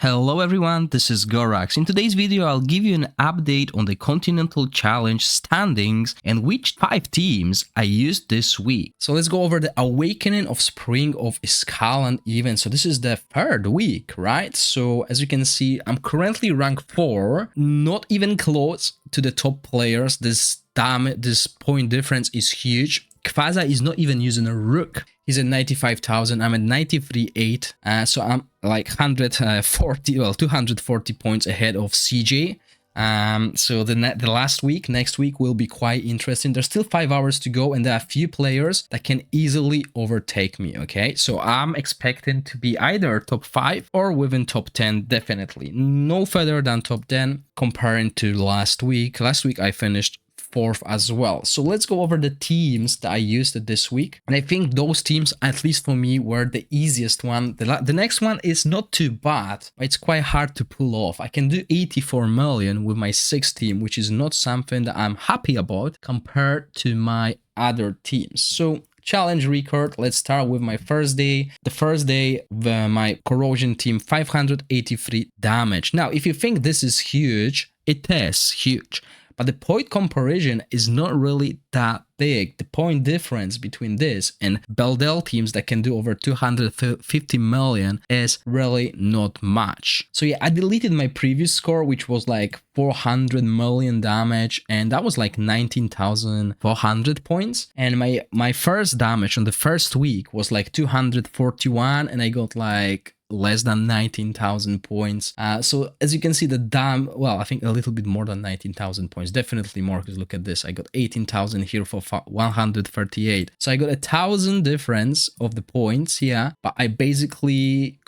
Hello everyone, this is Gorax. In today's video, I'll give you an update on the Continental Challenge standings and which 5 teams I used this week. So let's go over the Awakening of Spring of Iskaland event. So this is the 3rd week, right? So as you can see, I'm currently rank 4, not even close to the top players. This point difference is huge. Kvaza is not even using a rook. He's at 95,000. I'm at 93.8. So I'm like 240 points ahead of CJ. So the last week, next week will be quite interesting. There's still 5 hours to go, and there are a few players that can easily overtake me. Okay, so I'm expecting to be either top 5 or within top 10, definitely. No further than top 10 comparing to last week. Last week I finished 4th as well. So let's go over the teams that I used this week, and I think those teams, at least for me, were the easiest one. The next one is not too bad, but it's quite hard to pull off. I can do 84 million with my 6th team, which is not something that I'm happy about compared to my other teams. So challenge record, let's start with my first day. The first day, my corrosion team, 583 damage. Now, if you think this is huge, it is huge. But the point comparison is not really that big. The point difference between this and Beldel teams that can do over 250 million is really not much. So yeah, I deleted my previous score, which was like 400 million damage, and that was like 19,400 points. And my first damage on the first week was like 241, and I got like less than 19,000 points. So as you can see, I think a little bit more than 19,000 points, definitely more, because look at this, I got 18,000 here for 138. So I got 1,000 difference of the points here, but I basically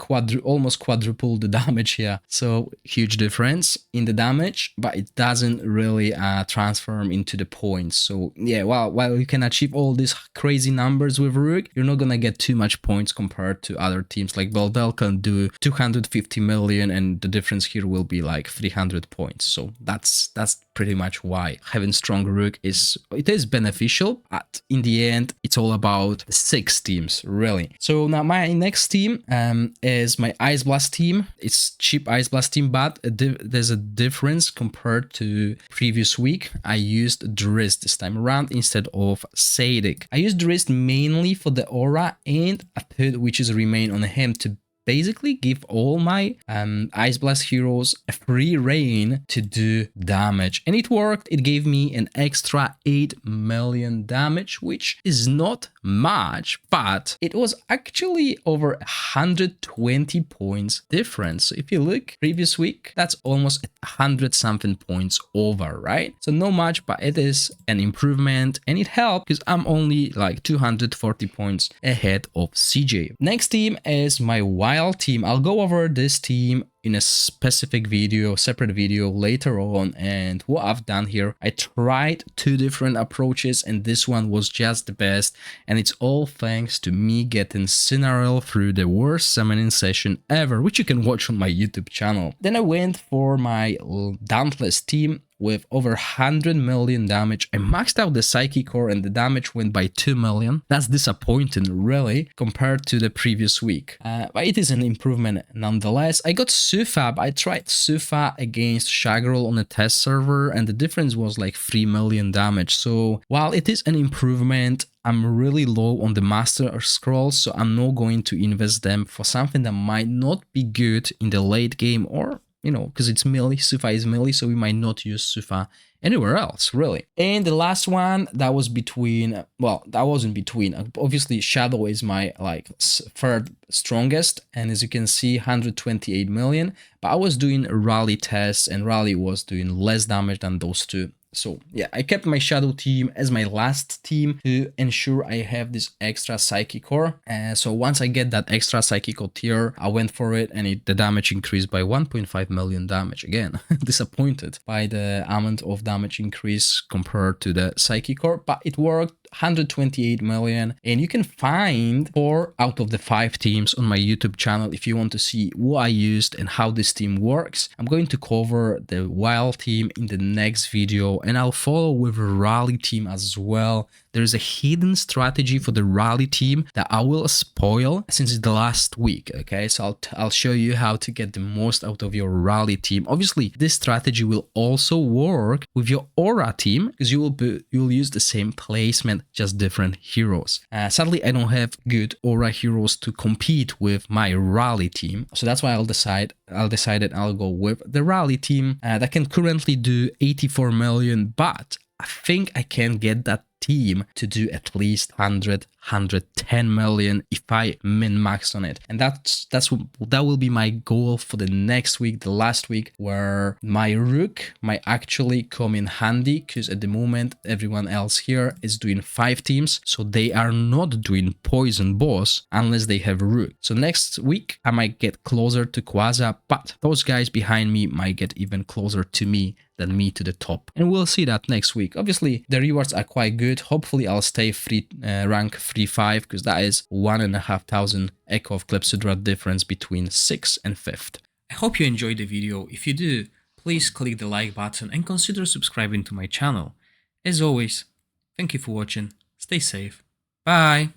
almost quadrupled the damage here. So huge difference in the damage, but it doesn't really transform into the points. So yeah, while you can achieve all these crazy numbers with Rook, you're not gonna get too much points compared to other teams like Beldel can do 250 million, and the difference here will be like 300 points. So that's pretty much why having strong Rook is beneficial, but in the end it's all about the 6 teams, really. So now my next team is my Ice Blast team. It's cheap Ice Blast team, but there's a difference compared to previous week. I used Drizzt this time around instead of Sadik. I used Drizzt mainly for the aura and a put which is remain on him to basically give all my Ice Blast heroes a free reign to do damage. And it worked. It gave me an extra 8 million damage, which is not much, but it was actually over 120 points difference. So if you look previous week, that's almost 100 something points over, right? So not much, but it is an improvement, and it helped because I'm only like 240 points ahead of CJ. Next team is my Wild team. I'll go over this team in a specific video, separate video later on, and what I've done here. I tried 2 different approaches, and this one was just the best, and it's all thanks to me getting Cinarel through the worst summoning session ever, which you can watch on my YouTube channel. Then I went for my Dauntless team with over 100 million damage. I maxed out the Psychic Core and the damage went by 2 million. That's disappointing, really, compared to the previous week. But it is an improvement nonetheless. I got Sufab. I tried Sufa against Shagrel on a test server, and the difference was like 3 million damage. So while it is an improvement, I'm really low on the Master Scrolls, so I'm not going to invest them for something that might not be good in the late game, or because it's melee. Sufa is melee, so we might not use Sufa anywhere else, really. And the last one, that was between, well, that wasn't between. Obviously, Shadow is my like 3rd strongest, and as you can see, 128 million. But I was doing rally tests, and rally was doing less damage than those 2. So yeah, I kept my Shadow team as my last team to ensure I have this extra Psychic Core. So once I get that extra Psychic Core tier, I went for it, and the damage increased by 1.5 million damage. Again, disappointed by the amount of damage increase compared to the Psychic Core, but it worked. 128 million, and you can find 4 out of the 5 teams on my YouTube channel if you want to see what I used and how this team works. I'm going to cover the Wild team in the next video, and I'll follow with a Rally team as well. The there is a hidden strategy for the rally team that I will spoil since it's the last week, okay? So I'll show you how to get the most out of your rally team. Obviously, this strategy will also work with your aura team because you will use the same placement, just different heroes. Sadly, I don't have good aura heroes to compete with my rally team, so that's why I'll decided I'll go with the rally team that can currently do 84 million, but I think I can get that team to do at least 110 million if I min-max on it. And that will be my goal for the next week, the last week, where my rook might actually come in handy, because at the moment everyone else here is doing 5 teams, so they are not doing poison boss unless they have rook. So next week I might get closer to Quasar, but those guys behind me might get even closer to me than me to the top, and we'll see that next week. Obviously the rewards are quite good. Hopefully I'll stay rank 3-5, because that is 1,500 echo of Clepsydra difference between 6th and 5th. I hope you enjoyed the video. If you do, please click the like button and consider subscribing to my channel. As always, thank you for watching, stay safe, bye!